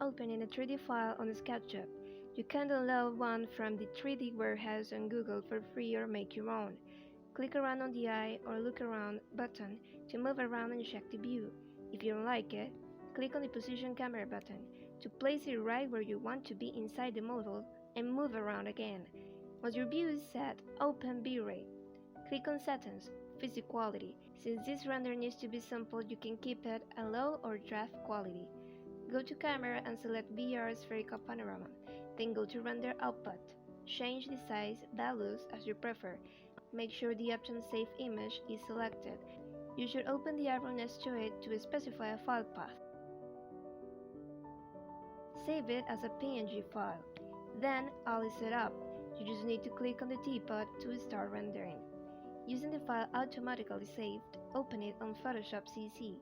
opening a 3D file on SketchUp. You can download one from the 3D warehouse on Google for free or make your own. Click around on the eye or look around button to move around and check the view. If you don't like it, click on the position camera button to place it right where you want to be inside the model and move around again. Once your view is set, open V-Ray. Click on Settings, Physics Quality. Since this render needs to be simple, you can keep it a low or draft quality. Go to Camera and select VR Spherical Panorama. Then go to Render Output. Change the size values as you prefer. Make sure the option Save Image is selected. You should open the arrow next to it to specify a file path. Save it as a PNG file. Then all is set up. You just need to click on the teapot to start rendering. Using the file automatically saved, open it on Photoshop CC.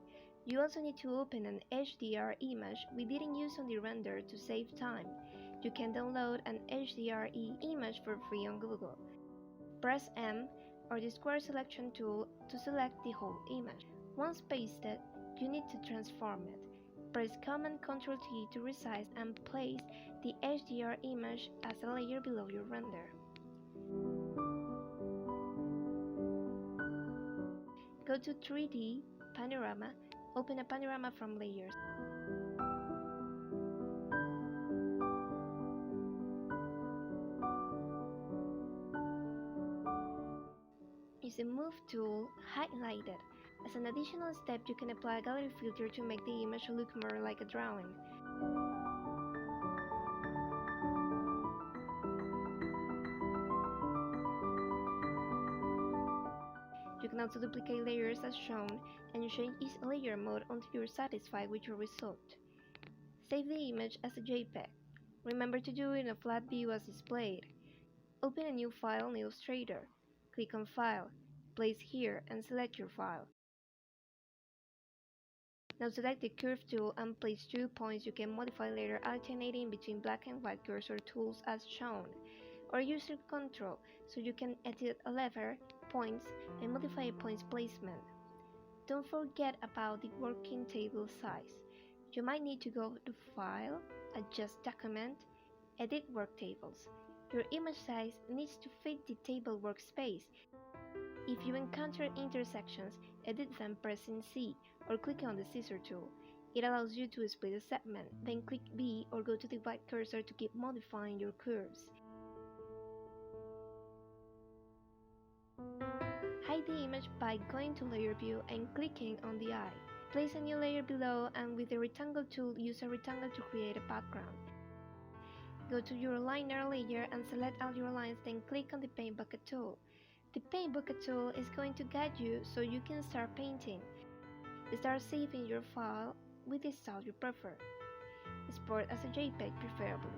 You also need to open an HDRI image we didn't use on the render to save time. You can download an HDRI image for free on Google. Press M or the square selection tool to select the whole image. Once pasted, you need to transform it. Press Command Ctrl T to resize and place the HDR image as a layer below your render. Go to 3D, Panorama, open a panorama from Layers. Use the Move tool, highlight it. As an additional step, you can apply a gallery filter to make the image look more like a drawing. You can also duplicate layers as shown and change each layer mode until you're satisfied with your result. Save the image as a JPEG. Remember to do it in a flat view as displayed. Open a new file in Illustrator. Click on File, place here and select your file. Now select the Curve tool and place 2 points you can modify later, alternating between black and white cursor tools as shown. Or use your control so you can edit a lever, points, and modify a point's placement. Don't forget about the working table size. You might need to go to File, Adjust Document, Edit Work Tables. Your image size needs to fit the table workspace. If you encounter intersections, edit them pressing C or clicking on the scissor tool. It allows you to split a segment, then click B or go to the white cursor to keep modifying your curves. Hide the image by going to Layer View and clicking on the eye. Place a new layer below and with the rectangle tool, use a rectangle to create a background. Go to your liner layer and select all your lines, then click on the Paint Bucket tool. The Paint Bucket tool is going to guide you so you can start painting. Start saving your file with the style you prefer. Export as a JPEG preferably.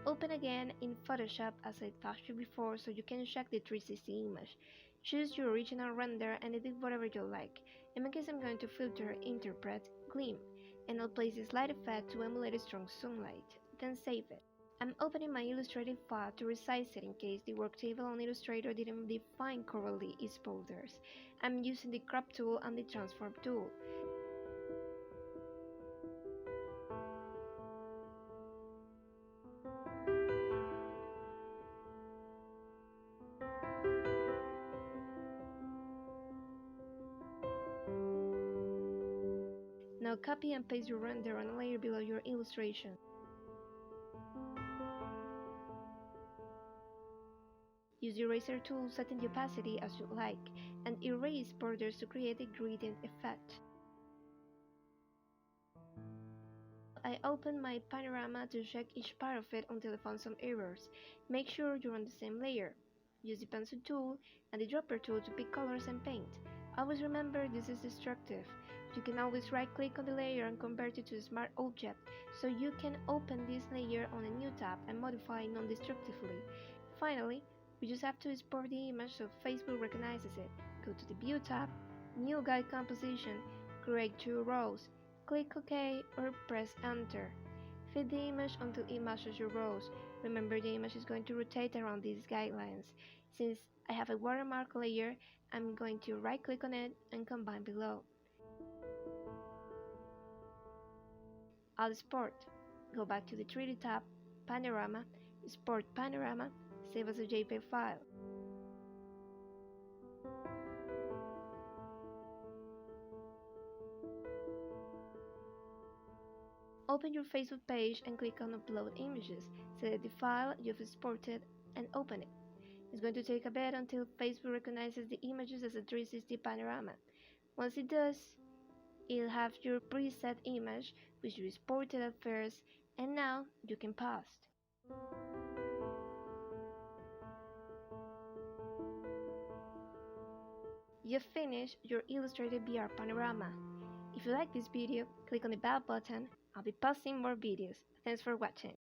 Open again in Photoshop as I taught you before so you can check the 360 image. Choose your original render and edit whatever you like. In my case I'm going to filter, interpret, gleam, and I'll place a slide effect to emulate strong sunlight. Then save it. I'm opening my Illustrator file to resize it in case the work table on Illustrator didn't define correctly its borders. I'm using the crop tool and the transform tool. Now copy and paste your render on a layer below your illustration. Use the eraser tool, setting the opacity as you like, and erase borders to create a gradient effect. I open my panorama to check each part of it until I found some errors. Make sure you're on the same layer. Use the pencil tool and the dropper tool to pick colors and paint. Always remember this is destructive. You can always right-click on the layer and convert it to a smart object, so you can open this layer on a new tab and modify it non-destructively. Finally, we just have to export the image so Facebook recognizes it. Go to the View tab, New Guide Composition, create 2 rows, click OK or press Enter. Fit the image until it matches your rows. Remember, the image is going to rotate around these guidelines. Since I have a watermark layer, I'm going to right-click on it and combine below. I'll export. Go back to the 3D tab, Panorama, export Panorama, save as a JPEG file. Open your Facebook page and click on Upload Images. Select the file you've exported and open it. It's going to take a bit until Facebook recognizes the images as a 360 panorama. Once it does, it'll have your preset image, which you exported at first, and now you can post. You've finished your illustrated VR panorama. If you like this video, click on the bell button. I'll be posting more videos. Thanks for watching.